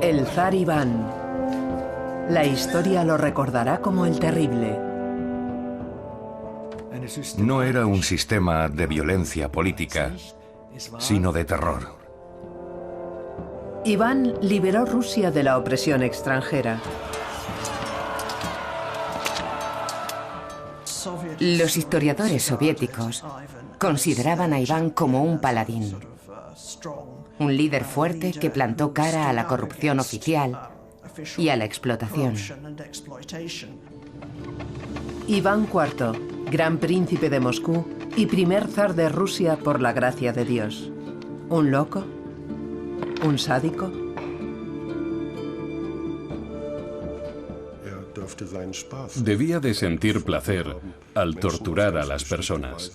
El zar Iván. La historia lo recordará como el terrible. No era un sistema de violencia política, sino de terror. Iván liberó Rusia de la opresión extranjera. Los historiadores soviéticos consideraban a Iván como un paladín, un líder fuerte que plantó cara a la corrupción oficial y a la explotación. Iván IV, gran príncipe de Moscú y primer zar de Rusia por la gracia de Dios. ¿Un loco? ¿Un sádico? Debía de sentir placer al torturar a las personas.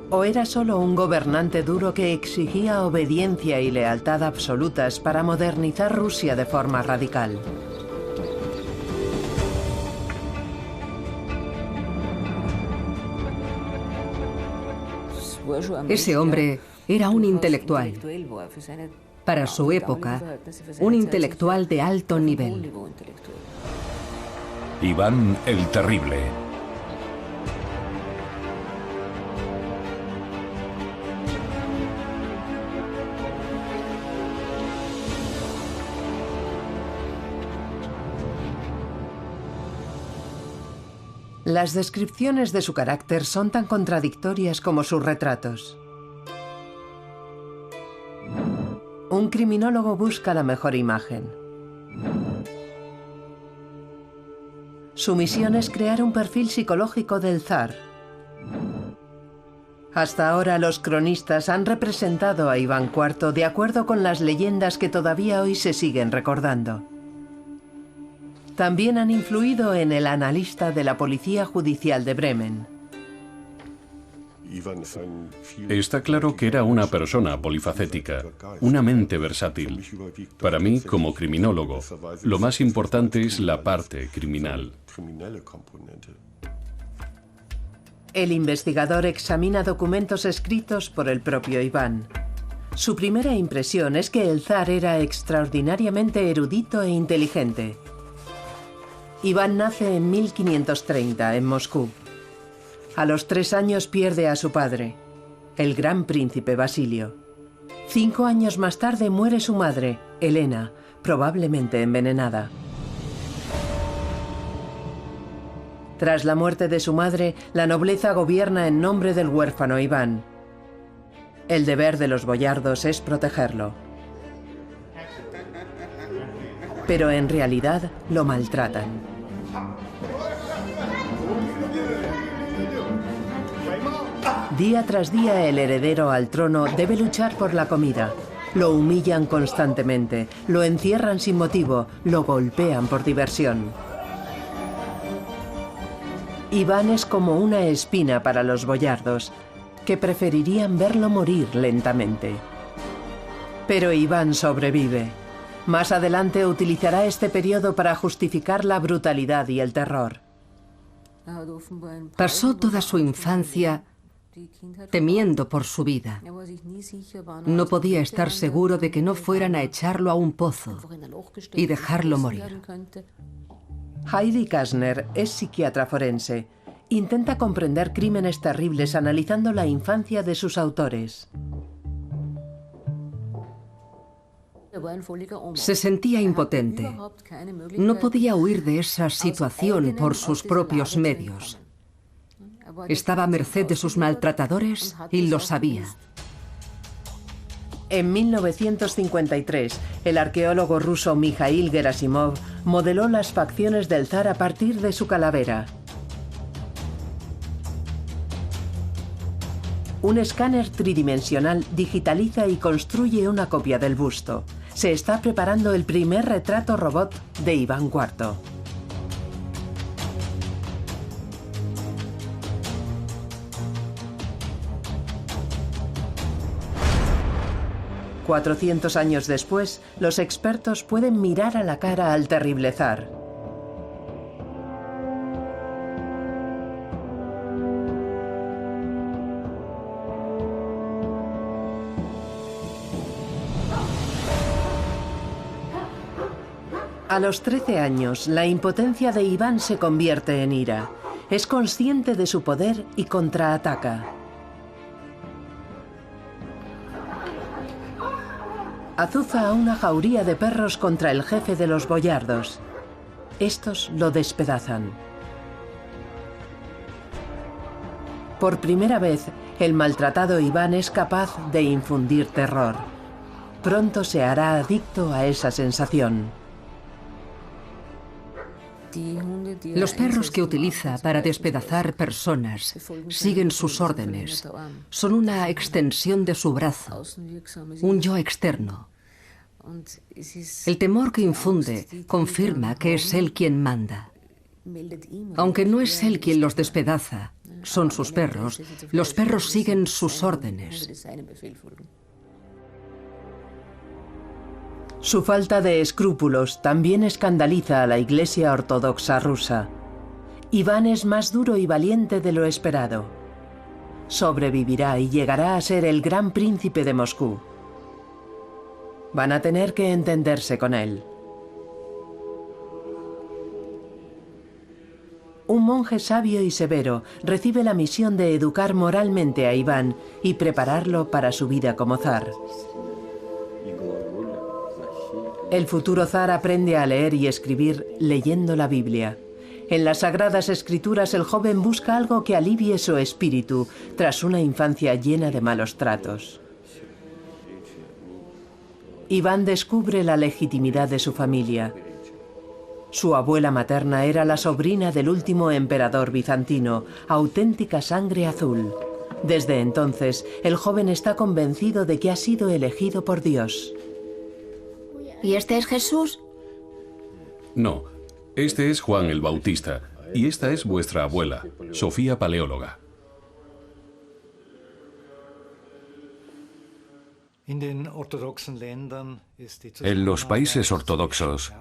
¿O era solo un gobernante duro que exigía obediencia y lealtad absolutas para modernizar Rusia de forma radical? Ese hombre era un intelectual. Para su época, un intelectual de alto nivel. Iván el Terrible. Las descripciones de su carácter son tan contradictorias como sus retratos. Un criminólogo busca la mejor imagen. Su misión es crear un perfil psicológico del zar. Hasta ahora los cronistas han representado a Iván IV de acuerdo con las leyendas que todavía hoy se siguen recordando. También han influido en el analista de la Policía Judicial de Bremen. Está claro que era una persona polifacética, una mente versátil. Para mí, como criminólogo, lo más importante es la parte criminal. El investigador examina documentos escritos por el propio Iván. Su primera impresión es que el zar era extraordinariamente erudito e inteligente. Iván nace en 1530 en Moscú. A los 3 años pierde a su padre, el gran príncipe Basilio. 5 años más tarde muere su madre, Elena, probablemente envenenada. Tras la muerte de su madre, la nobleza gobierna en nombre del huérfano Iván. El deber de los boyardos es protegerlo. Pero en realidad lo maltratan. Día tras día el heredero al trono debe luchar por la comida. Lo humillan constantemente, lo encierran sin motivo, lo golpean por diversión. Iván es como una espina para los boyardos, que preferirían verlo morir lentamente. Pero Iván sobrevive. Más adelante utilizará este periodo para justificar la brutalidad y el terror. Pasó toda su infancia temiendo por su vida. No podía estar seguro de que no fueran a echarlo a un pozo y dejarlo morir. Heidi Kasner es psiquiatra forense. Intenta comprender crímenes terribles analizando la infancia de sus autores. Se sentía impotente. No podía huir de esa situación por sus propios medios. Estaba a merced de sus maltratadores y lo sabía. En 1953, el arqueólogo ruso Mikhail Gerasimov modeló las facciones del zar a partir de su calavera. Un escáner tridimensional digitaliza y construye una copia del busto. Se está preparando el primer retrato robot de Iván IV. «400 años después, los expertos pueden mirar a la cara al terrible zar. A los 13 años, la impotencia de Iván se convierte en ira. Es consciente de su poder y contraataca. Azuza a una jauría de perros contra el jefe de los boyardos. Estos lo despedazan. Por primera vez, el maltratado Iván es capaz de infundir terror. Pronto se hará adicto a esa sensación. Los perros que utiliza para despedazar personas siguen sus órdenes. Son una extensión de su brazo, un yo externo. El temor que infunde confirma que es él quien manda. Aunque no es él quien los despedaza, son sus perros, los perros siguen sus órdenes. Su falta de escrúpulos también escandaliza a la Iglesia Ortodoxa rusa. Iván es más duro y valiente de lo esperado. Sobrevivirá y llegará a ser el gran príncipe de Moscú. Van a tener que entenderse con él. Un monje sabio y severo recibe la misión de educar moralmente a Iván y prepararlo para su vida como zar. El futuro zar aprende a leer y escribir leyendo la Biblia. En las Sagradas Escrituras el joven busca algo que alivie su espíritu tras una infancia llena de malos tratos. Iván descubre la legitimidad de su familia. Su abuela materna era la sobrina del último emperador bizantino, auténtica sangre azul. Desde entonces, el joven está convencido de que ha sido elegido por Dios. ¿Y este es Jesús? No, este es Juan el Bautista y esta es vuestra abuela, Sofía Paleóloga. En los países ortodoxos,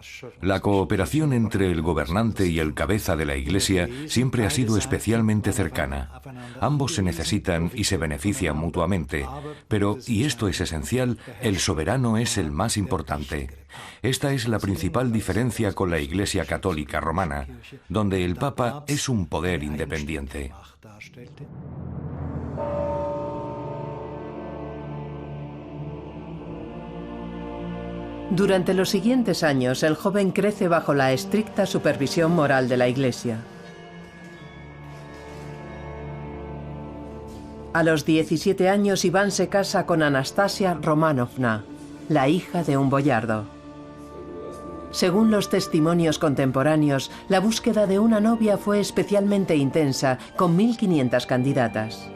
la cooperación entre el gobernante y el cabeza de la Iglesia siempre ha sido especialmente cercana. Ambos se necesitan y se benefician mutuamente, pero, y esto es esencial, el soberano es el más importante. Esta es la principal diferencia con la Iglesia Católica Romana, donde el Papa es un poder independiente. Durante los siguientes años, el joven crece bajo la estricta supervisión moral de la Iglesia. A los 17 años, Iván se casa con Anastasia Romanovna, la hija de un boyardo. Según los testimonios contemporáneos, la búsqueda de una novia fue especialmente intensa, con 1500 candidatas.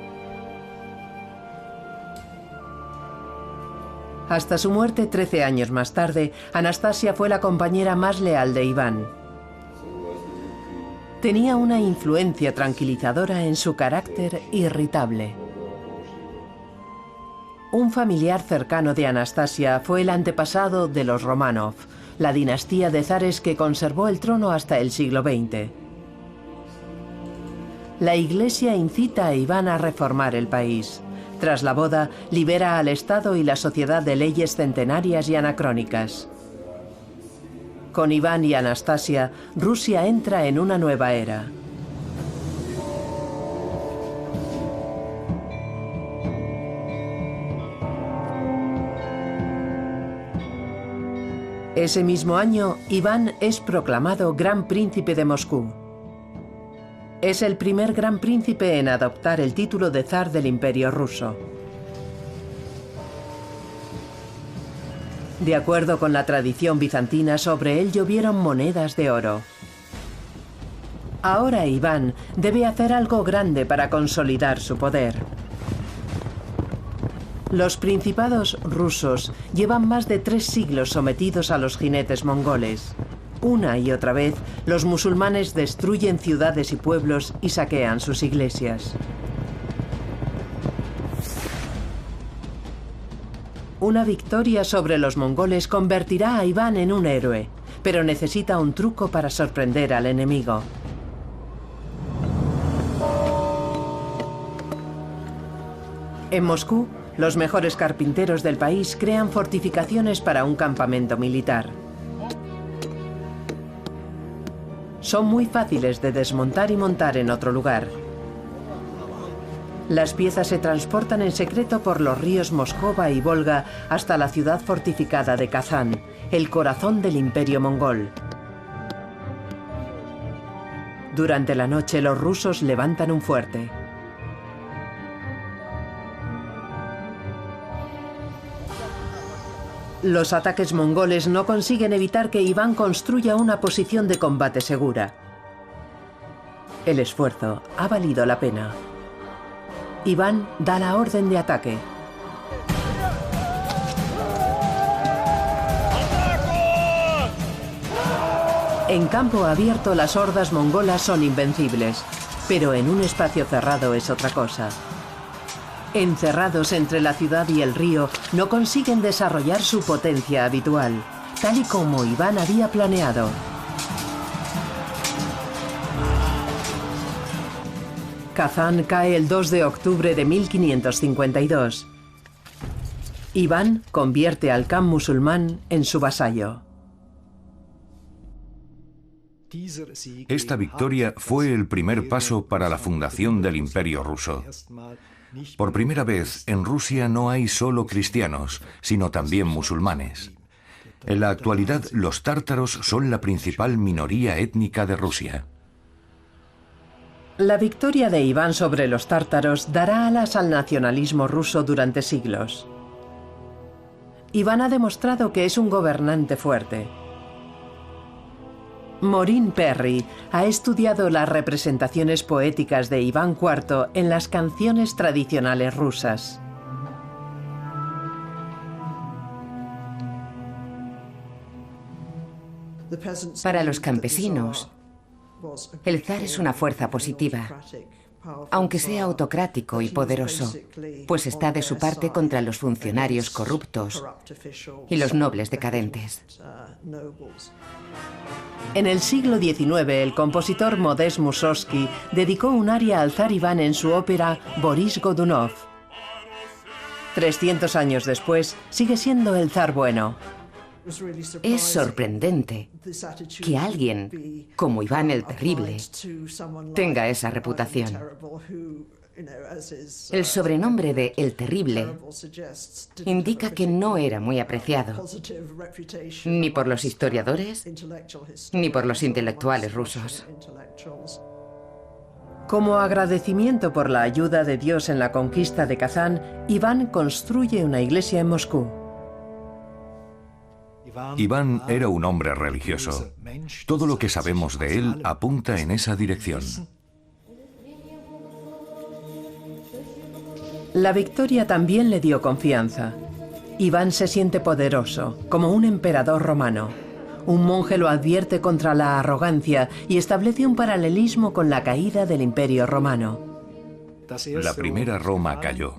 Hasta su muerte, 13 años más tarde, Anastasia fue la compañera más leal de Iván. Tenía una influencia tranquilizadora en su carácter irritable. Un familiar cercano de Anastasia fue el antepasado de los Romanov, la dinastía de zares que conservó el trono hasta el siglo XX. La Iglesia incita a Iván a reformar el país. Tras la boda, libera al Estado y la sociedad de leyes centenarias y anacrónicas. Con Iván y Anastasia, Rusia entra en una nueva era. Ese mismo año, Iván es proclamado Gran Príncipe de Moscú. Es el primer gran príncipe en adoptar el título de zar del Imperio ruso. De acuerdo con la tradición bizantina, sobre él llovieron monedas de oro. Ahora Iván debe hacer algo grande para consolidar su poder. Los principados rusos llevan más de 3 siglos sometidos a los jinetes mongoles. Una y otra vez, los musulmanes destruyen ciudades y pueblos y saquean sus iglesias. Una victoria sobre los mongoles convertirá a Iván en un héroe, pero necesita un truco para sorprender al enemigo. En Moscú, los mejores carpinteros del país crean fortificaciones para un campamento militar. Son muy fáciles de desmontar y montar en otro lugar. Las piezas se transportan en secreto por los ríos Moscova y Volga hasta la ciudad fortificada de Kazán, el corazón del Imperio mongol. Durante la noche los rusos levantan un fuerte. Los ataques mongoles no consiguen evitar que Iván construya una posición de combate segura. El esfuerzo ha valido la pena. Iván da la orden de ataque. En campo abierto las hordas mongolas son invencibles, pero en un espacio cerrado es otra cosa. Encerrados entre la ciudad y el río, no consiguen desarrollar su potencia habitual, tal y como Iván había planeado. Kazán cae el 2 de octubre de 1552. Iván convierte al Khan musulmán en su vasallo. Esta victoria fue el primer paso para la fundación del Imperio ruso. Por primera vez, en Rusia no hay solo cristianos, sino también musulmanes. En la actualidad, los tártaros son la principal minoría étnica de Rusia. La victoria de Iván sobre los tártaros dará alas al nacionalismo ruso durante siglos. Iván ha demostrado que es un gobernante fuerte. Maureen Perry ha estudiado las representaciones poéticas de Iván IV en las canciones tradicionales rusas. Para los campesinos, el zar es una fuerza positiva, aunque sea autocrático y poderoso, pues está de su parte contra los funcionarios corruptos y los nobles decadentes. En el siglo XIX, el compositor Modest Mussorgsky dedicó un aria al zar Iván en su ópera Boris Godunov. 300 años después, sigue siendo el zar bueno. Es sorprendente que alguien como Iván el Terrible tenga esa reputación. El sobrenombre de El Terrible indica que no era muy apreciado, ni por los historiadores, ni por los intelectuales rusos. Como agradecimiento por la ayuda de Dios en la conquista de Kazán, Iván construye una iglesia en Moscú. Iván era un hombre religioso. Todo lo que sabemos de él apunta en esa dirección. La victoria también le dio confianza. Iván se siente poderoso, como un emperador romano. Un monje lo advierte contra la arrogancia y establece un paralelismo con la caída del Imperio romano. La primera Roma cayó.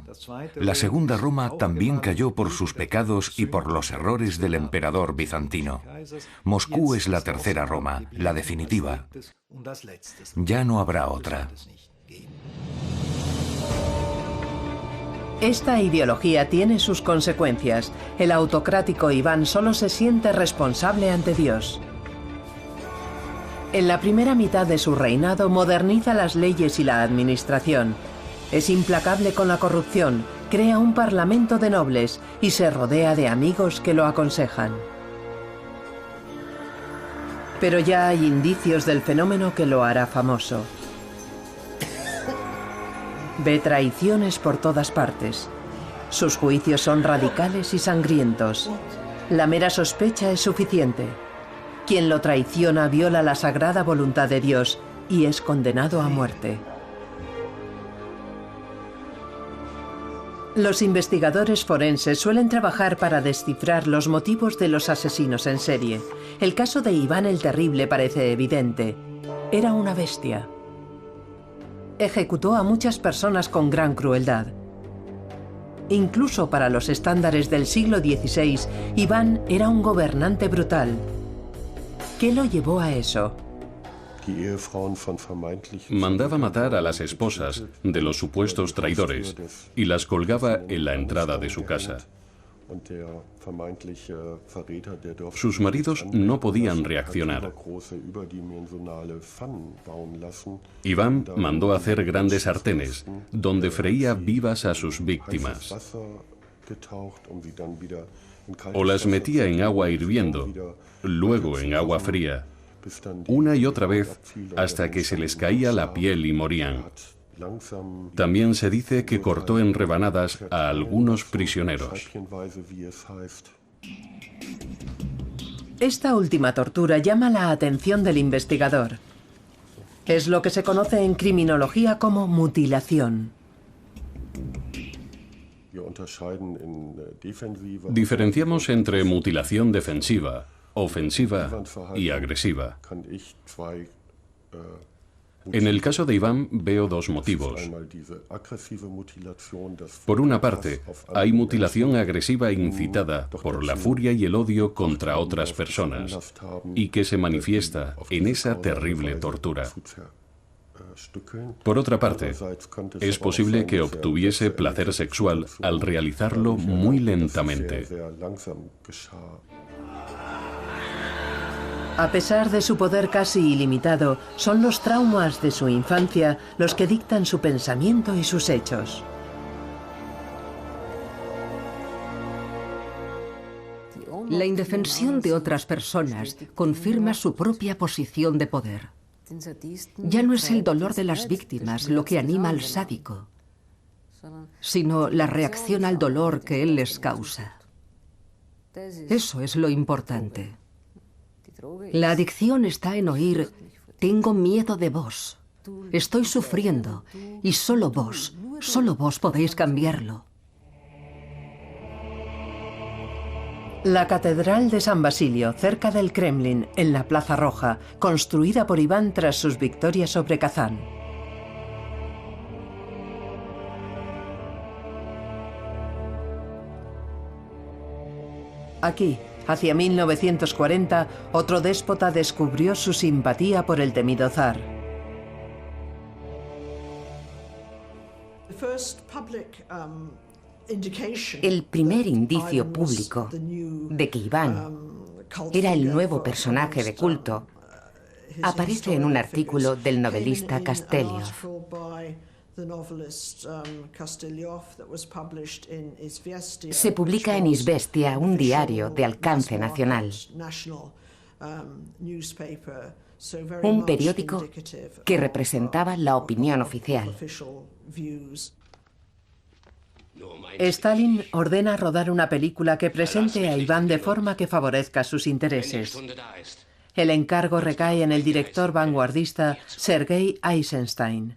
La segunda Roma también cayó por sus pecados y por los errores del emperador bizantino. Moscú es la tercera Roma, la definitiva. Ya no habrá otra. Esta ideología tiene sus consecuencias. El autocrático Iván solo se siente responsable ante Dios. En la primera mitad de su reinado moderniza las leyes y la administración. Es implacable con la corrupción, crea un parlamento de nobles y se rodea de amigos que lo aconsejan. Pero ya hay indicios del fenómeno que lo hará famoso. Ve traiciones por todas partes. Sus juicios son radicales y sangrientos. La mera sospecha es suficiente. Quien lo traiciona viola la sagrada voluntad de Dios y es condenado a muerte. Los investigadores forenses suelen trabajar para descifrar los motivos de los asesinos en serie. El caso de Iván el Terrible parece evidente. Era una bestia. Ejecutó a muchas personas con gran crueldad. Incluso para los estándares del siglo XVI, Iván era un gobernante brutal. ¿Qué lo llevó a eso? Mandaba matar a las esposas de los supuestos traidores y las colgaba en la entrada de su casa. Sus maridos no podían reaccionar. Iván mandó hacer grandes sartenes, donde freía vivas a sus víctimas. O las metía en agua hirviendo, luego en agua fría, una y otra vez hasta que se les caía la piel y morían. También se dice que cortó en rebanadas a algunos prisioneros. Esta última tortura llama la atención del investigador. Es lo que se conoce en criminología como mutilación. Diferenciamos entre mutilación defensiva, ofensiva y agresiva. En el caso de Iván veo dos motivos. Por una parte, hay mutilación agresiva incitada por la furia y el odio contra otras personas y que se manifiesta en esa terrible tortura. Por otra parte, es posible que obtuviese placer sexual al realizarlo muy lentamente. A pesar de su poder casi ilimitado, son los traumas de su infancia los que dictan su pensamiento y sus hechos. La indefensión de otras personas confirma su propia posición de poder. Ya no es el dolor de las víctimas lo que anima al sádico, sino la reacción al dolor que él les causa. Eso es lo importante. La adicción está en oír: tengo miedo de vos, estoy sufriendo, y solo vos podéis cambiarlo. La Catedral de San Basilio, cerca del Kremlin, en la Plaza Roja, construida por Iván tras sus victorias sobre Kazán. Aquí, hacia 1940, otro déspota descubrió su simpatía por el temido zar. El primer indicio público de que Iván era el nuevo personaje de culto aparece en un artículo del novelista Kastelyov. Se publica en Izvestia, un diario de alcance nacional, un periódico que representaba la opinión oficial. Stalin ordena rodar una película que presente a Iván de forma que favorezca sus intereses. El encargo recae en el director vanguardista Sergei Eisenstein.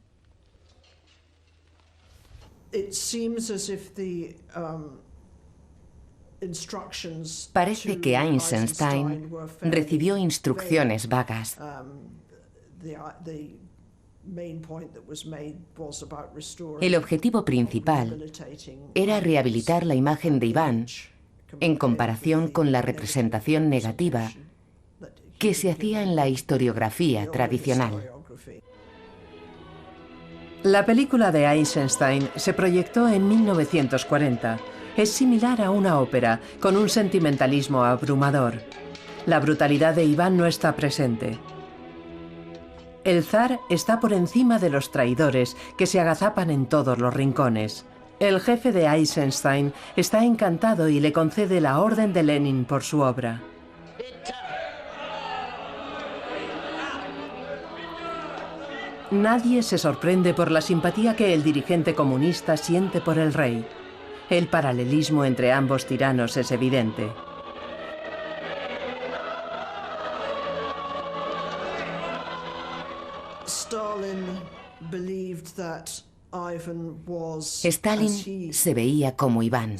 Parece que Eisenstein recibió instrucciones vagas. El objetivo principal era rehabilitar la imagen de Iván en comparación con la representación negativa que se hacía en la historiografía tradicional. La película de Eisenstein se proyectó en 1940. Es similar a una ópera, con un sentimentalismo abrumador. La brutalidad de Iván no está presente. El zar está por encima de los traidores que se agazapan en todos los rincones. El jefe de Eisenstein está encantado y le concede la Orden de Lenin por su obra. Nadie se sorprende por la simpatía que el dirigente comunista siente por el rey. El paralelismo entre ambos tiranos es evidente. Stalin se veía como Iván,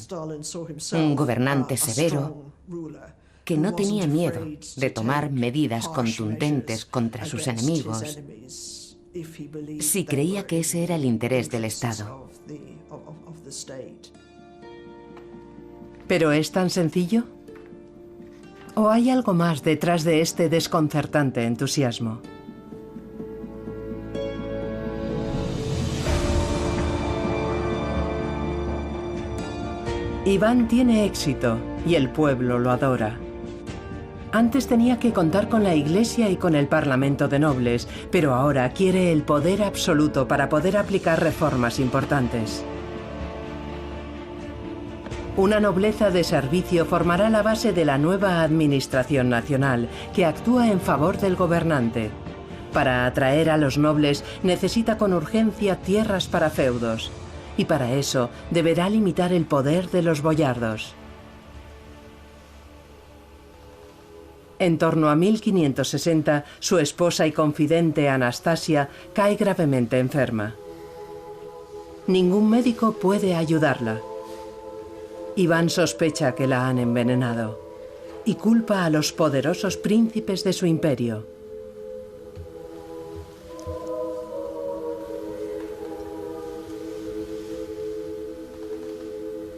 un gobernante severo que no tenía miedo de tomar medidas contundentes contra sus enemigos si creía que ese era el interés del Estado. ¿Pero es tan sencillo? ¿O hay algo más detrás de este desconcertante entusiasmo? Iván tiene éxito y el pueblo lo adora. Antes tenía que contar con la Iglesia y con el Parlamento de nobles, pero ahora quiere el poder absoluto para poder aplicar reformas importantes. Una nobleza de servicio formará la base de la nueva administración nacional, que actúa en favor del gobernante. Para atraer a los nobles necesita con urgencia tierras para feudos, y para eso deberá limitar el poder de los boyardos. En torno a 1560, su esposa y confidente Anastasia cae gravemente enferma. Ningún médico puede ayudarla. Iván sospecha que la han envenenado y culpa a los poderosos príncipes de su imperio.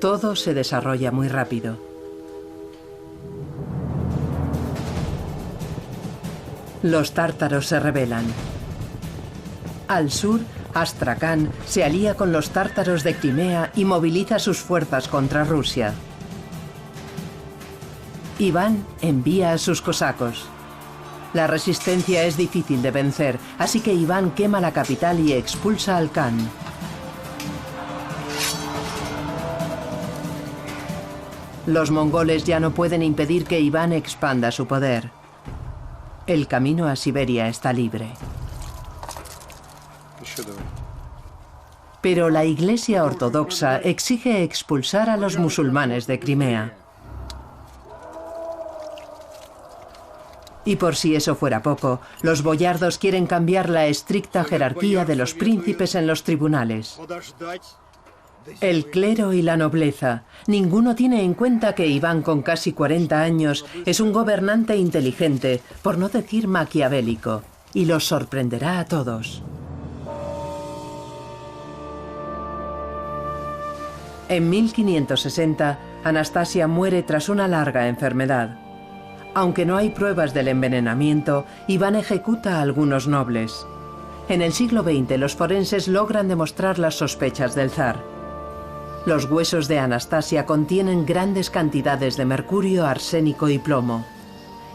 Todo se desarrolla muy rápido. Los tártaros se rebelan. Al sur, Astracán se alía con los tártaros de Crimea y moviliza sus fuerzas contra Rusia. Iván envía a sus cosacos. La resistencia es difícil de vencer, así que Iván quema la capital y expulsa al Khan. Los mongoles ya no pueden impedir que Iván expanda su poder. El camino a Siberia está libre. Pero la Iglesia Ortodoxa exige expulsar a los musulmanes de Crimea. Y por si eso fuera poco, los boyardos quieren cambiar la estricta jerarquía de los príncipes en los tribunales. El clero y la nobleza, ninguno tiene en cuenta que Iván, con casi 40 años, es un gobernante inteligente, por no decir maquiavélico, y los sorprenderá a todos. En 1560, Anastasia muere tras una larga enfermedad. Aunque no hay pruebas del envenenamiento, Iván ejecuta a algunos nobles. En el siglo XX, los forenses logran demostrar las sospechas del zar. Los huesos de Anastasia contienen grandes cantidades de mercurio, arsénico y plomo.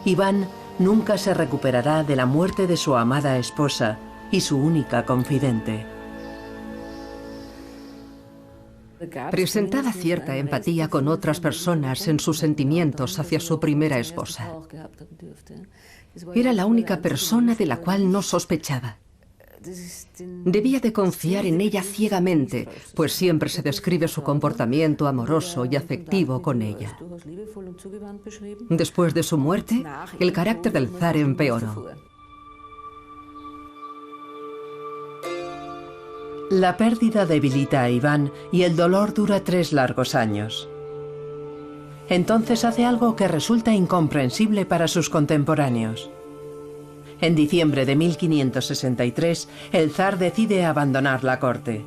Iván nunca se recuperará de la muerte de su amada esposa y su única confidente. Presentaba cierta empatía con otras personas en sus sentimientos hacia su primera esposa. Era la única persona de la cual no sospechaba. Debía de confiar en ella ciegamente, pues siempre se describe su comportamiento amoroso y afectivo con ella. Después de su muerte, el carácter del zar empeoró. La pérdida debilita a Iván y el dolor dura 3 largos años. Entonces hace algo que resulta incomprensible para sus contemporáneos. En diciembre de 1563, el zar decide abandonar la corte.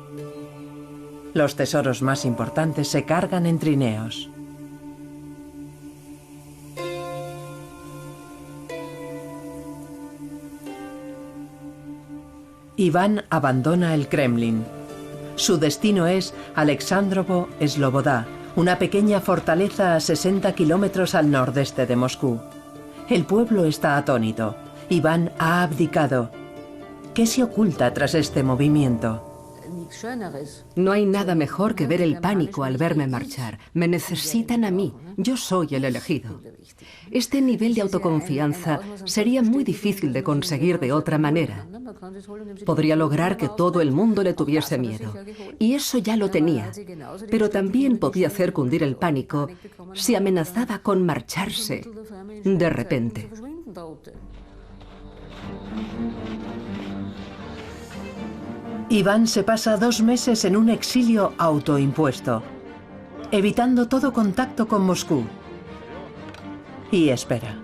Los tesoros más importantes se cargan en trineos. Iván abandona el Kremlin. Su destino es Alexandrovo Slobodá, una pequeña fortaleza a 60 kilómetros al nordeste de Moscú. El pueblo está atónito. Iván ha abdicado. ¿Qué se oculta tras este movimiento? No hay nada mejor que ver el pánico al verme marchar. Me necesitan a mí. Yo soy el elegido. Este nivel de autoconfianza sería muy difícil de conseguir de otra manera. Podría lograr que todo el mundo le tuviese miedo. Y eso ya lo tenía. Pero también podía hacer cundir el pánico si amenazaba con marcharse de repente. Iván se pasa 2 meses en un exilio autoimpuesto, evitando todo contacto con Moscú. Y espera.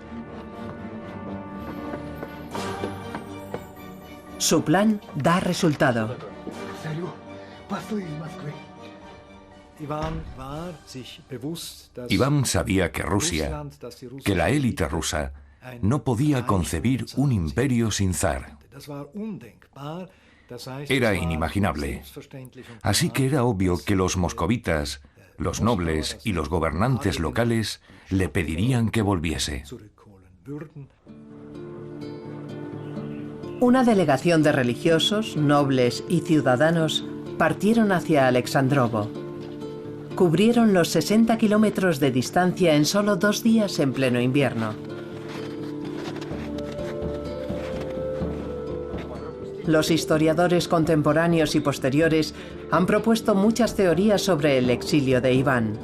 Su plan da resultado. Iván sabía que Rusia, que la élite rusa, no podía concebir un imperio sin zar. Era inimaginable. Así que era obvio que los moscovitas Los nobles y los gobernantes locales le pedirían que volviese. Una delegación de religiosos, nobles y ciudadanos partieron hacia Alexandrovo. Cubrieron los 60 kilómetros de distancia en solo 2 días en pleno invierno. Los historiadores contemporáneos y posteriores han propuesto muchas teorías sobre el exilio de Iván.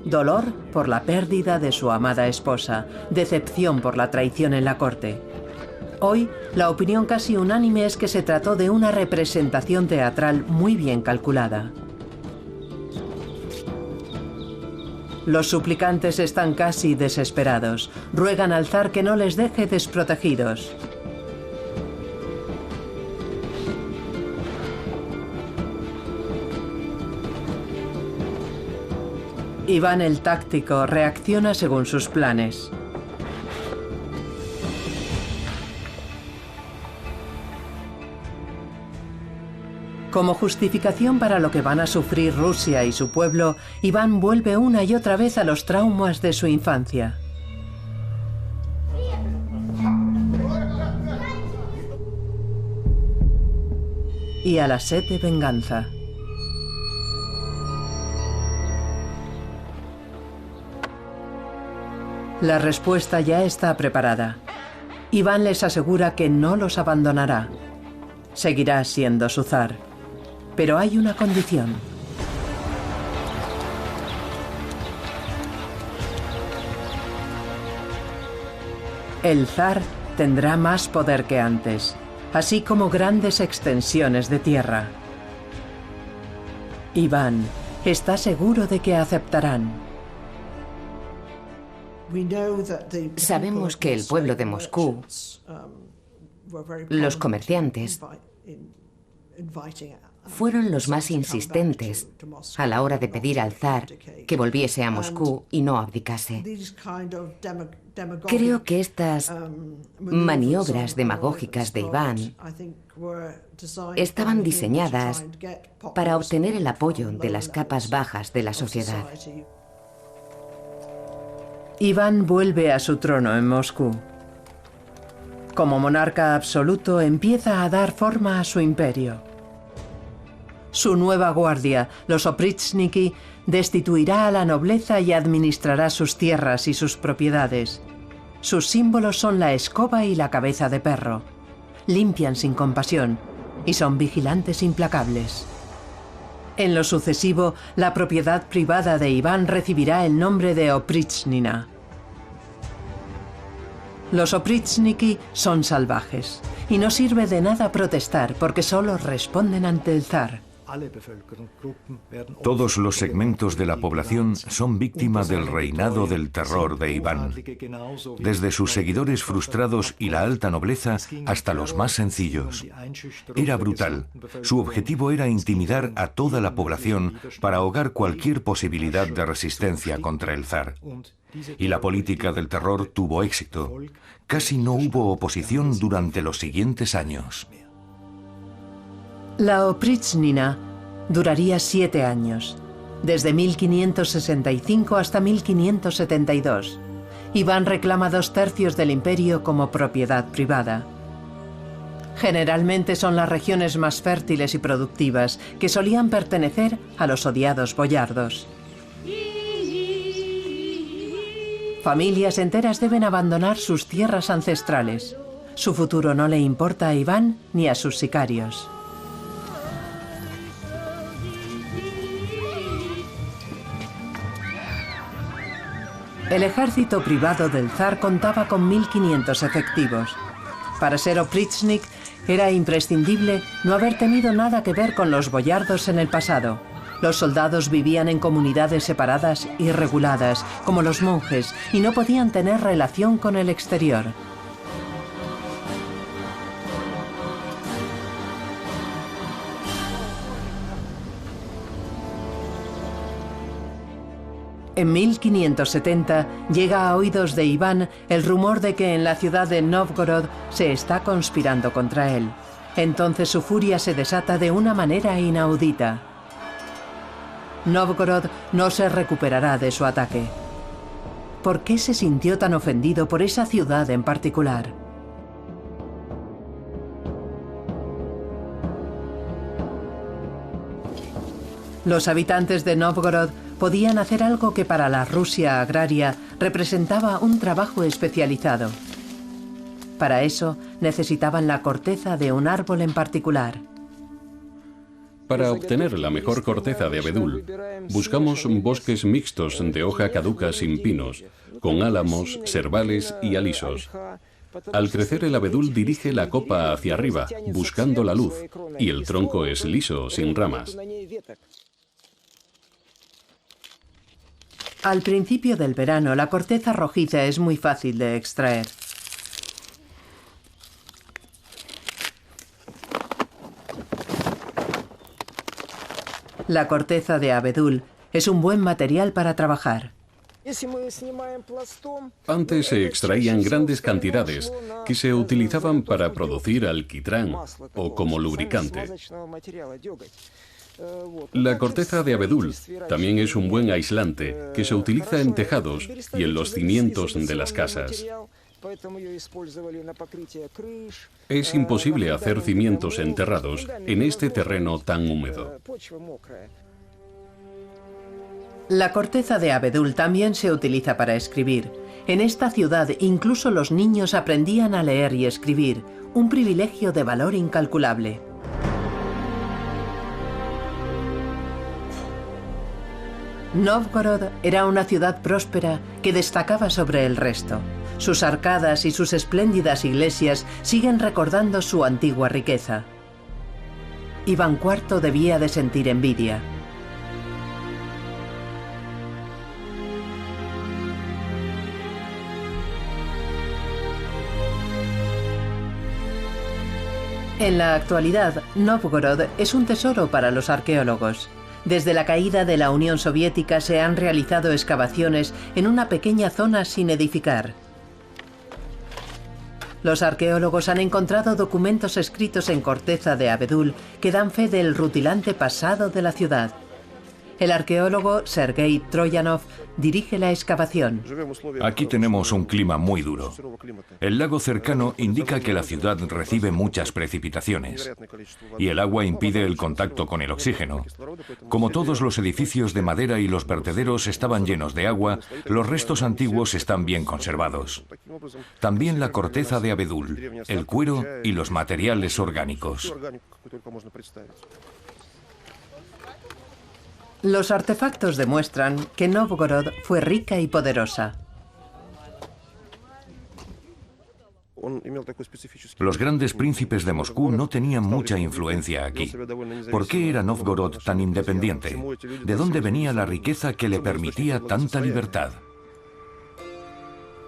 Dolor por la pérdida de su amada esposa, decepción por la traición en la corte. Hoy, la opinión casi unánime es que se trató de una representación teatral muy bien calculada. Los suplicantes están casi desesperados. Ruegan al zar que no les deje desprotegidos. Iván el Táctico reacciona según sus planes. Como justificación para lo que van a sufrir Rusia y su pueblo, Iván vuelve una y otra vez a los traumas de su infancia. Y a la sed de venganza. La respuesta ya está preparada. Iván les asegura que no los abandonará. Seguirá siendo su zar. Pero hay una condición. El zar tendrá más poder que antes, así como grandes extensiones de tierra. Iván está seguro de que aceptarán. Sabemos que el pueblo de Moscú, los comerciantes, fueron los más insistentes a la hora de pedir al zar que volviese a Moscú y no abdicase. Creo que estas maniobras demagógicas de Iván estaban diseñadas para obtener el apoyo de las capas bajas de la sociedad. Iván vuelve a su trono en Moscú. Como monarca absoluto, empieza a dar forma a su imperio. Su nueva guardia, los Oprichniki, destituirá a la nobleza y administrará sus tierras y sus propiedades. Sus símbolos son la escoba y la cabeza de perro. Limpian sin compasión y son vigilantes implacables. En lo sucesivo, la propiedad privada de Iván recibirá el nombre de Oprichnina. Los Oprichniki son salvajes y no sirve de nada protestar porque solo responden ante el zar. Todos los segmentos de la población son víctimas del reinado del terror de Iván, desde sus seguidores frustrados y la alta nobleza hasta los más sencillos. Era brutal. Su objetivo era intimidar a toda la población para ahogar cualquier posibilidad de resistencia contra el zar. Y la política del terror tuvo éxito. Casi no hubo oposición durante los siguientes años. La Oprichnina duraría 7 años, desde 1565 hasta 1572. Iván reclama 2/3 del imperio como propiedad privada. Generalmente son las regiones más fértiles y productivas, que solían pertenecer a los odiados boyardos. Familias enteras deben abandonar sus tierras ancestrales. Su futuro no le importa a Iván ni a sus sicarios. El ejército privado del zar contaba con 1500 efectivos. Para ser oprichnik era imprescindible no haber tenido nada que ver con los boyardos en el pasado. Los soldados vivían en comunidades separadas y reguladas, como los monjes, y no podían tener relación con el exterior. En 1570 llega a oídos de Iván el rumor de que en la ciudad de Novgorod se está conspirando contra él. Entonces su furia se desata de una manera inaudita. Nóvgorod no se recuperará de su ataque. ¿Por qué se sintió tan ofendido por esa ciudad en particular? Los habitantes de Nóvgorod podían hacer algo que para la Rusia agraria representaba un trabajo especializado. Para eso necesitaban la corteza de un árbol en particular. Para obtener la mejor corteza de abedul, buscamos bosques mixtos de hoja caduca sin pinos, con álamos, serbales y alisos. Al crecer el abedul dirige la copa hacia arriba, buscando la luz, y el tronco es liso, sin ramas. Al principio del verano, la corteza rojiza es muy fácil de extraer. La corteza de abedul es un buen material para trabajar. Antes se extraían grandes cantidades que se utilizaban para producir alquitrán o como lubricante. La corteza de abedul también es un buen aislante que se utiliza en tejados y en los cimientos de las casas. Es imposible hacer cimientos enterrados en este terreno tan húmedo. La corteza de abedul también se utiliza para escribir. En esta ciudad incluso los niños aprendían a leer y escribir, un privilegio de valor incalculable. Nóvgorod era una ciudad próspera que destacaba sobre el resto. Sus arcadas y sus espléndidas iglesias siguen recordando su antigua riqueza. Iván IV debía de sentir envidia. En la actualidad, Nóvgorod es un tesoro para los arqueólogos. Desde la caída de la Unión Soviética se han realizado excavaciones en una pequeña zona sin edificar. Los arqueólogos han encontrado documentos escritos en corteza de abedul que dan fe del rutilante pasado de la ciudad. El arqueólogo Sergei Troyanov dirige la excavación. Aquí tenemos un clima muy duro. El lago cercano indica que la ciudad recibe muchas precipitaciones y el agua impide el contacto con el oxígeno. Como todos los edificios de madera y los vertederos estaban llenos de agua, los restos antiguos están bien conservados. También la corteza de abedul, el cuero y los materiales orgánicos. Los artefactos demuestran que Nóvgorod fue rica y poderosa. Los grandes príncipes de Moscú no tenían mucha influencia aquí. ¿Por qué era Nóvgorod tan independiente? ¿De dónde venía la riqueza que le permitía tanta libertad?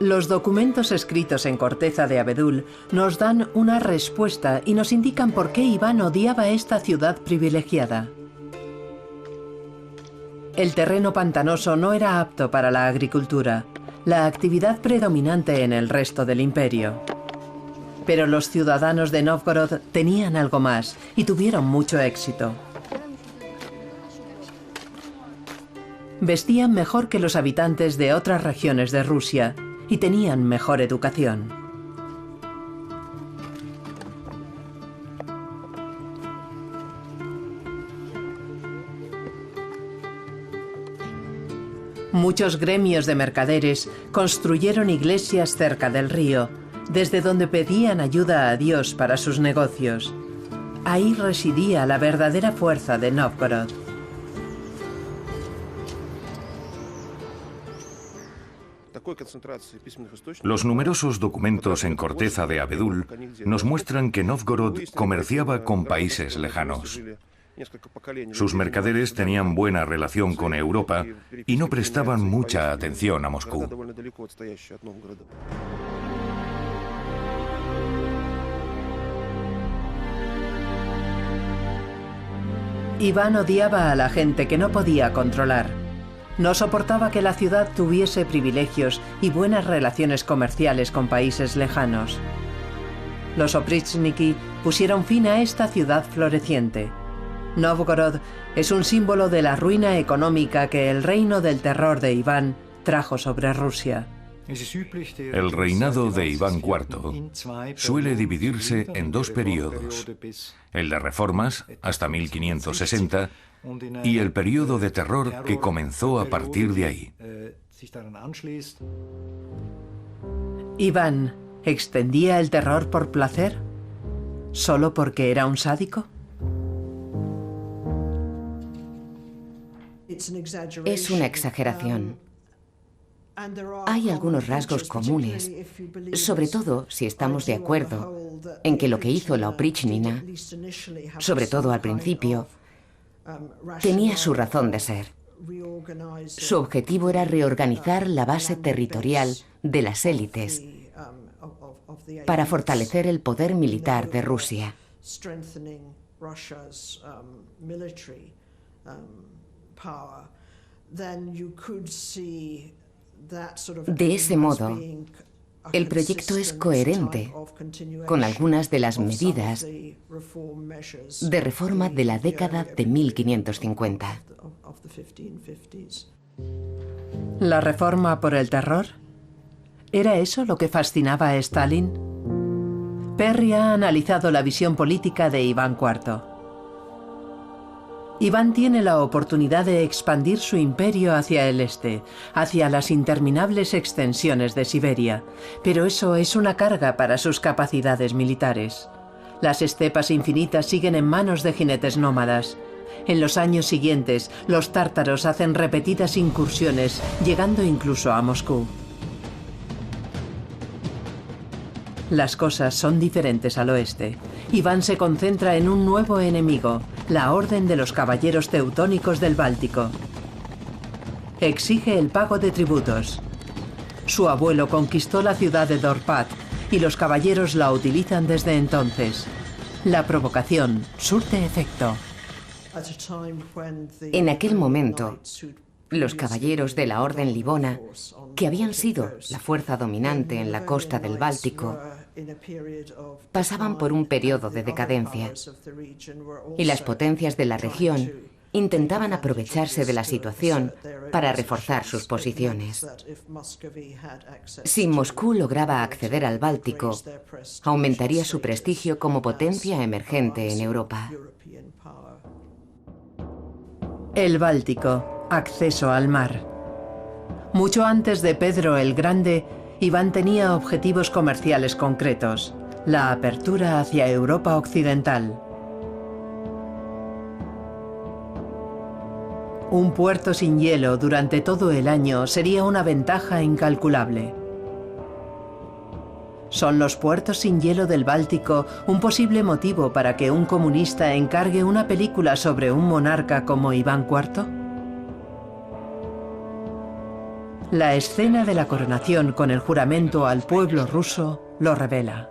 Los documentos escritos en corteza de abedul nos dan una respuesta y nos indican por qué Iván odiaba esta ciudad privilegiada. El terreno pantanoso no era apto para la agricultura, la actividad predominante en el resto del imperio. Pero los ciudadanos de Nóvgorod tenían algo más y tuvieron mucho éxito. Vestían mejor que los habitantes de otras regiones de Rusia y tenían mejor educación. Muchos gremios de mercaderes construyeron iglesias cerca del río, desde donde pedían ayuda a Dios para sus negocios. Ahí residía la verdadera fuerza de Nóvgorod. Los numerosos documentos en corteza de abedul nos muestran que Nóvgorod comerciaba con países lejanos. Sus mercaderes tenían buena relación con Europa y no prestaban mucha atención a Moscú. Iván odiaba a la gente que no podía controlar. No soportaba que la ciudad tuviese privilegios y buenas relaciones comerciales con países lejanos. Los Oprichniki pusieron fin a esta ciudad floreciente. Novgorod es un símbolo de la ruina económica que el reino del terror de Iván trajo sobre Rusia. El reinado de Iván IV suele dividirse en dos periodos: el de reformas, hasta 1560, y el periodo de terror que comenzó a partir de ahí. ¿Iván extendía el terror por placer? ¿Solo porque era un sádico? Es una exageración. Hay algunos rasgos comunes, sobre todo si estamos de acuerdo en que lo que hizo la Oprichnina, sobre todo al principio, tenía su razón de ser. Su objetivo era reorganizar la base territorial de las élites para fortalecer el poder militar de Rusia. De ese modo, el proyecto es coherente con algunas de las medidas de reforma de la década de 1550. ¿La reforma por el terror? ¿Era eso lo que fascinaba a Stalin? Perry ha analizado la visión política de Iván IV. Iván tiene la oportunidad de expandir su imperio hacia el este, hacia las interminables extensiones de Siberia, pero eso es una carga para sus capacidades militares. Las estepas infinitas siguen en manos de jinetes nómadas. En los años siguientes, los tártaros hacen repetidas incursiones, llegando incluso a Moscú. Las cosas son diferentes al oeste. Iván se concentra en un nuevo enemigo, la Orden de los Caballeros Teutónicos del Báltico. Exige el pago de tributos. Su abuelo conquistó la ciudad de Dorpat y los caballeros la utilizan desde entonces. La provocación surte efecto. En aquel momento, los caballeros de la Orden Livona, que habían sido la fuerza dominante en la costa del Báltico, pasaban por un periodo de decadencia, y las potencias de la región intentaban aprovecharse de la situación para reforzar sus posiciones. Si Moscú lograba acceder al Báltico, aumentaría su prestigio como potencia emergente en Europa. El Báltico, acceso al mar. Mucho antes de Pedro el Grande, Iván tenía objetivos comerciales concretos: la apertura hacia Europa occidental. Un puerto sin hielo durante todo el año sería una ventaja incalculable. ¿Son los puertos sin hielo del Báltico un posible motivo para que un comunista encargue una película sobre un monarca como Iván IV? La escena de la coronación con el juramento al pueblo ruso lo revela.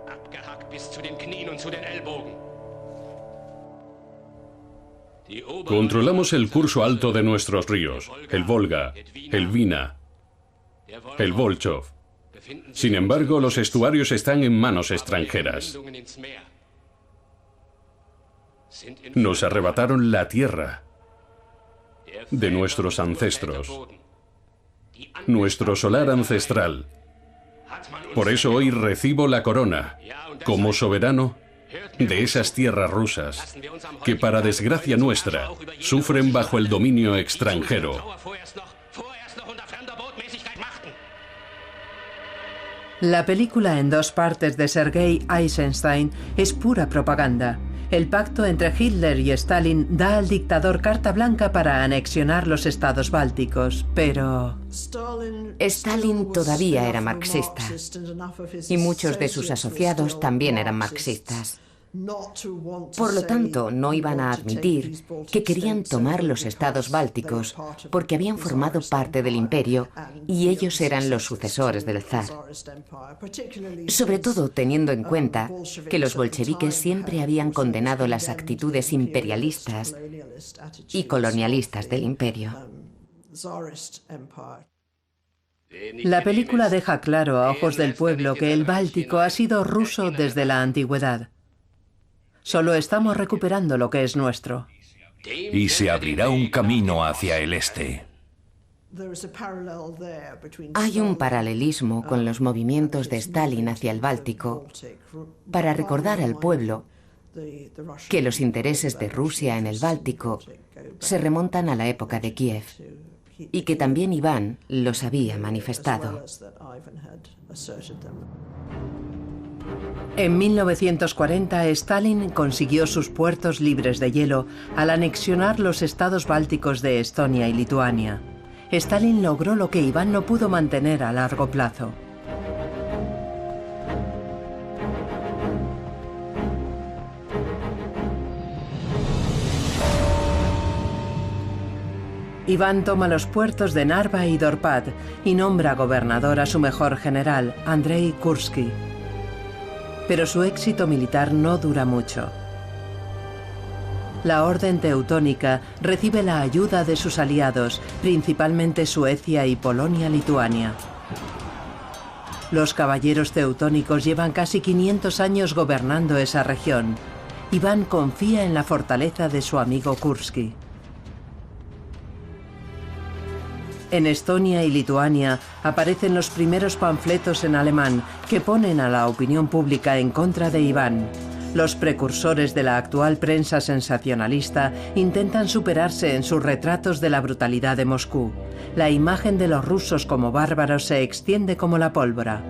Controlamos el curso alto de nuestros ríos, el Volga, el Vina, el Volchov. Sin embargo, los estuarios están en manos extranjeras. Nos arrebataron la tierra de nuestros ancestros, nuestro solar ancestral. Por eso hoy recibo la corona como soberano de esas tierras rusas que, para desgracia nuestra, sufren bajo el dominio extranjero. La película en dos partes de Sergei Eisenstein es pura propaganda. El pacto entre Hitler y Stalin da al dictador carta blanca para anexionar los estados bálticos, pero Stalin todavía era marxista, y muchos de sus asociados también eran marxistas. Por lo tanto, no iban a admitir que querían tomar los estados bálticos porque habían formado parte del imperio y ellos eran los sucesores del zar. Sobre todo teniendo en cuenta que los bolcheviques siempre habían condenado las actitudes imperialistas y colonialistas del imperio. La película deja claro a ojos del pueblo que el Báltico ha sido ruso desde la antigüedad. Solo estamos recuperando lo que es nuestro. y se abrirá un camino hacia el este. Hay un paralelismo con los movimientos de Stalin hacia el Báltico para recordar al pueblo que los intereses de Rusia en el Báltico se remontan a la época de Kiev y que también Iván los había manifestado. En 1940, Stalin consiguió sus puertos libres de hielo al anexionar los estados bálticos de Estonia y Lituania. Stalin logró lo que Iván no pudo mantener a largo plazo. Iván toma los puertos de Narva y Dorpat y nombra gobernador a su mejor general, Andrei Kursky. Pero su éxito militar no dura mucho. La Orden Teutónica recibe la ayuda de sus aliados, principalmente Suecia y Polonia-Lituania. Los caballeros teutónicos llevan casi 500 años gobernando esa región. Iván confía en la fortaleza de su amigo Kursky. En Estonia y Lituania aparecen los primeros panfletos en alemán que ponen a la opinión pública en contra de Iván. Los precursores de la actual prensa sensacionalista intentan superarse en sus retratos de la brutalidad de Moscú. La imagen de los rusos como bárbaros se extiende como la pólvora.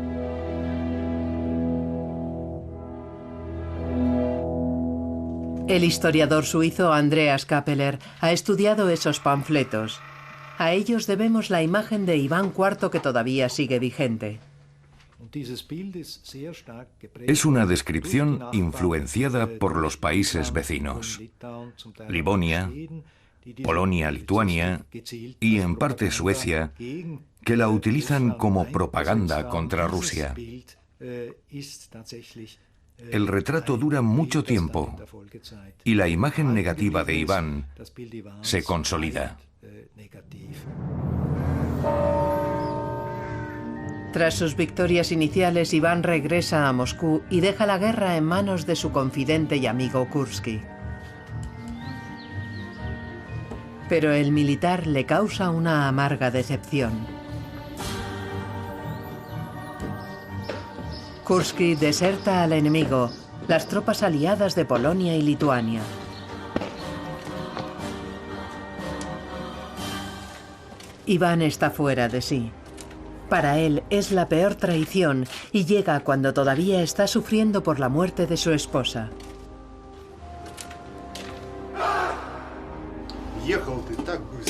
El historiador suizo Andreas Kappeler ha estudiado esos panfletos. A ellos debemos la imagen de Iván IV que todavía sigue vigente. Es una descripción influenciada por los países vecinos, Livonia, Polonia, Lituania y en parte Suecia, que la utilizan como propaganda contra Rusia. El retrato dura mucho tiempo y la imagen negativa de Iván se consolida. Tras sus victorias iniciales, Iván regresa a Moscú y deja la guerra en manos de su confidente y amigo Kursky. Pero el militar le causa una amarga decepción. Kursky deserta al enemigo, las tropas aliadas de Polonia y Lituania. Iván está fuera de sí. Para él es la peor traición y llega cuando todavía está sufriendo por la muerte de su esposa.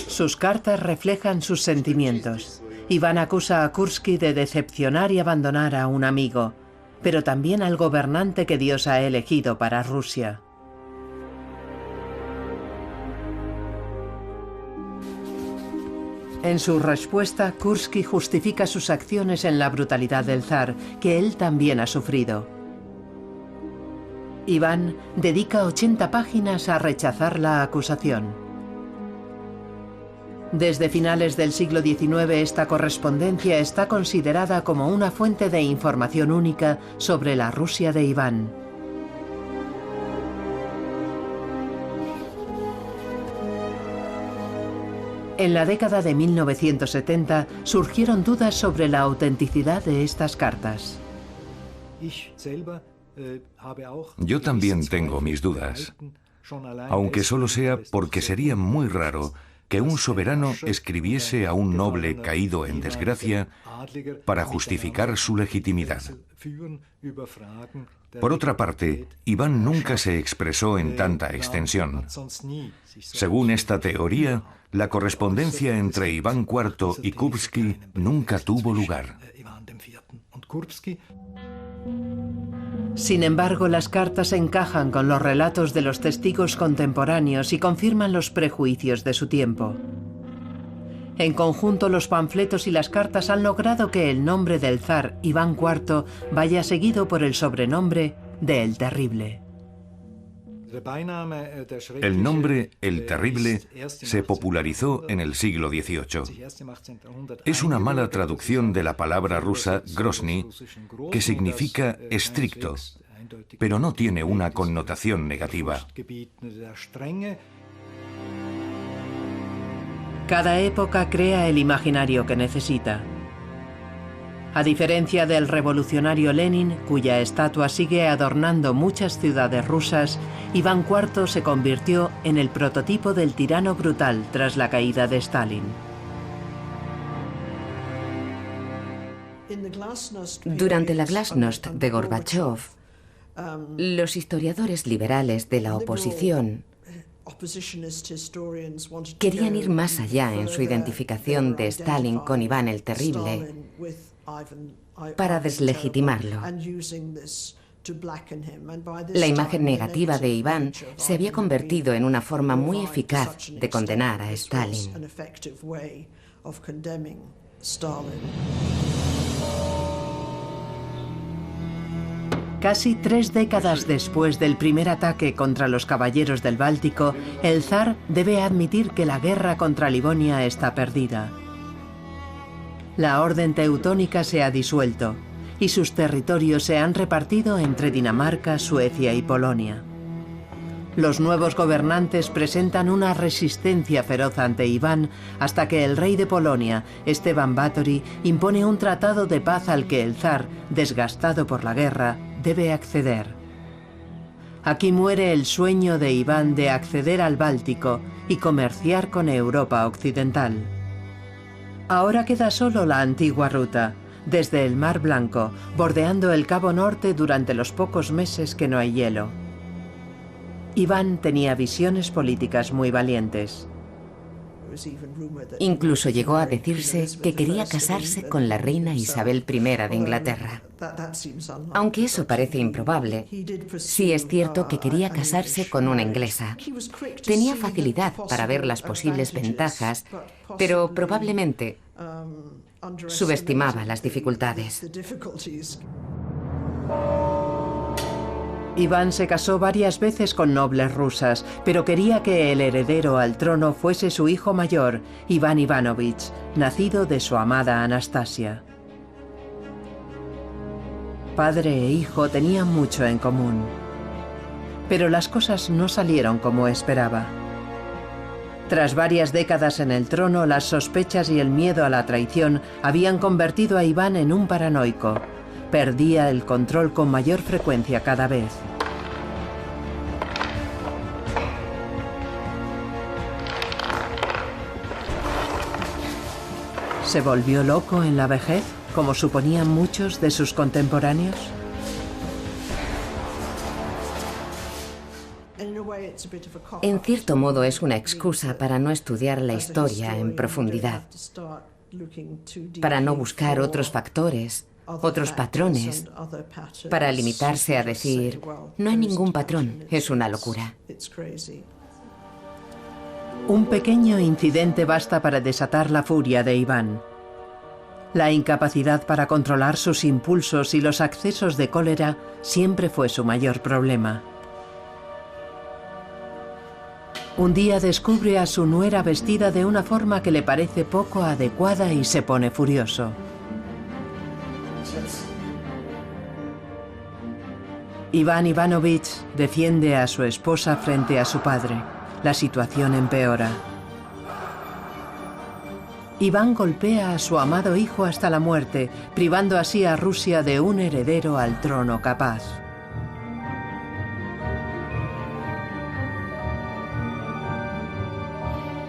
Sus cartas reflejan sus sentimientos. Iván acusa a Kursky de decepcionar y abandonar a un amigo, pero también al gobernante que Dios ha elegido para Rusia. En su respuesta, Kursky justifica sus acciones en la brutalidad del zar, que él también ha sufrido. Iván dedica 80 páginas a rechazar la acusación. Desde finales del siglo XIX, esta correspondencia está considerada como una fuente de información única sobre la Rusia de Iván. En la década de 1970 surgieron dudas sobre la autenticidad de estas cartas. Yo también tengo mis dudas, aunque solo sea porque sería muy raro que un soberano escribiese a un noble caído en desgracia para justificar su legitimidad. Por otra parte, Iván nunca se expresó en tanta extensión. Según esta teoría, la correspondencia entre Iván IV y Kursky nunca tuvo lugar. Sin embargo, las cartas encajan con los relatos de los testigos contemporáneos y confirman los prejuicios de su tiempo. En conjunto, los panfletos y las cartas han logrado que el nombre del zar Iván IV vaya seguido por el sobrenombre de El Terrible. El nombre El Terrible se popularizó en el siglo XVIII. Es una mala traducción de la palabra rusa Grozny, que significa estricto, pero no tiene una connotación negativa. Cada época crea el imaginario que necesita. A diferencia del revolucionario Lenin, cuya estatua sigue adornando muchas ciudades rusas, Iván IV se convirtió en el prototipo del tirano brutal tras la caída de Stalin. Durante la glasnost de Gorbachov, los historiadores liberales de la oposición querían ir más allá en su identificación de Stalin con Iván el Terrible para deslegitimarlo. La imagen negativa de Iván se había convertido en una forma muy eficaz de condenar a Stalin. Casi 3 décadas después del primer ataque contra los caballeros del Báltico, el zar debe admitir que la guerra contra Livonia está perdida. La orden teutónica se ha disuelto y sus territorios se han repartido entre Dinamarca, Suecia y Polonia. Los nuevos gobernantes presentan una resistencia feroz ante Iván hasta que el rey de Polonia, Esteban Báthory, impone un tratado de paz al que el zar, desgastado por la guerra, debe acceder. Aquí muere el sueño de Iván de acceder al Báltico y comerciar con Europa occidental. Ahora queda solo la antigua ruta, desde el Mar Blanco, bordeando el Cabo Norte durante los pocos meses que no hay hielo. Iván tenía visiones políticas muy valientes. Incluso llegó a decirse que quería casarse con la reina Isabel I de Inglaterra. Aunque eso parece improbable, sí es cierto que quería casarse con una inglesa. Tenía facilidad para ver las posibles ventajas, pero probablemente subestimaba las dificultades. Iván se casó varias veces con nobles rusas, pero quería que el heredero al trono fuese su hijo mayor, Iván Ivanovich, nacido de su amada Anastasia. Padre e hijo tenían mucho en común, pero las cosas no salieron como esperaba. Tras varias décadas en el trono, las sospechas y el miedo a la traición habían convertido a Iván en un paranoico. Perdía el control con mayor frecuencia cada vez. ¿Se volvió loco en la vejez, como suponían muchos de sus contemporáneos? En cierto modo es una excusa para no estudiar la historia en profundidad, para no buscar otros factores, otros patrones, para limitarse a decir, no hay ningún patrón, es una locura. Un pequeño incidente basta para desatar la furia de Iván. La incapacidad para controlar sus impulsos y los accesos de cólera siempre fue su mayor problema. Un día descubre a su nuera vestida de una forma que le parece poco adecuada y se pone furioso. Iván Ivanovich defiende a su esposa frente a su padre. La situación empeora. Iván golpea a su amado hijo hasta la muerte, privando así a Rusia de un heredero al trono capaz.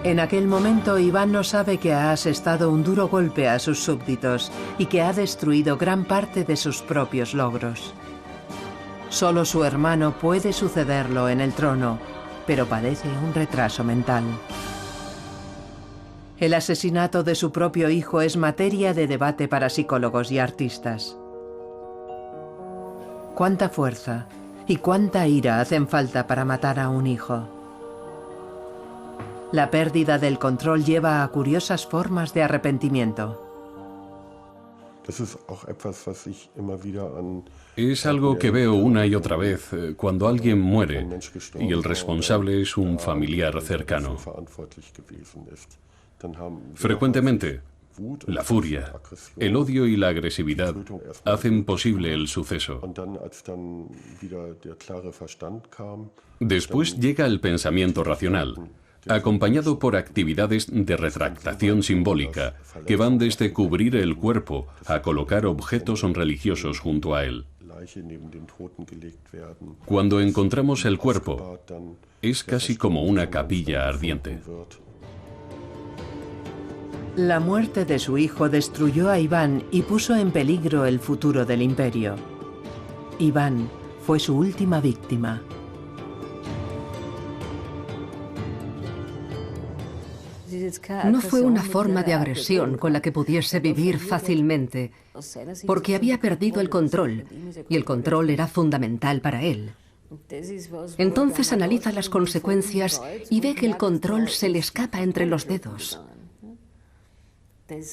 En aquel momento, Iván no sabe que ha asestado un duro golpe a sus súbditos y que ha destruido gran parte de sus propios logros. Solo su hermano puede sucederlo en el trono, pero padece un retraso mental. El asesinato de su propio hijo es materia de debate para psicólogos y artistas. ¿Cuánta fuerza y cuánta ira hacen falta para matar a un hijo? La pérdida del control lleva a curiosas formas de arrepentimiento. Es algo que veo una y otra vez cuando alguien muere y el responsable es un familiar cercano. Frecuentemente, la furia, el odio y la agresividad hacen posible el suceso. Después llega el pensamiento racional. acompañado por actividades de retractación simbólica, que van desde cubrir el cuerpo a colocar objetos religiosos junto a él. Cuando encontramos el cuerpo, es casi como una capilla ardiente. La muerte de su hijo destruyó a Iván y puso en peligro el futuro del imperio. Iván fue su última víctima. No fue una forma de agresión con la que pudiese vivir fácilmente, porque había perdido el control, y el control era fundamental para él. Entonces analiza las consecuencias y ve que el control se le escapa entre los dedos,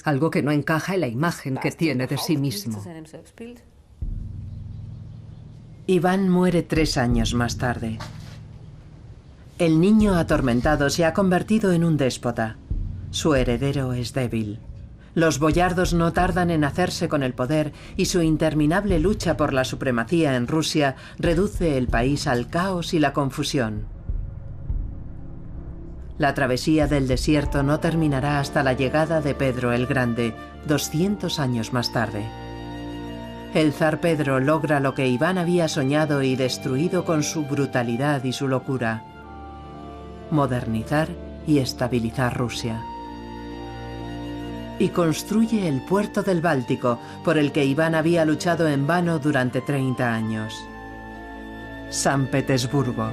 algo que no encaja en la imagen que tiene de sí mismo. Iván muere 3 años más tarde. El niño atormentado se ha convertido en un déspota. Su heredero es débil. Los boyardos no tardan en hacerse con el poder y su interminable lucha por la supremacía en Rusia reduce el país al caos y la confusión. La travesía del desierto no terminará hasta la llegada de Pedro el Grande, 200 años más tarde. El zar Pedro logra lo que Iván había soñado y destruido con su brutalidad y su locura: modernizar y estabilizar Rusia. Y construye el puerto del Báltico, por el que Iván había luchado en vano durante 30 años. San Petersburgo.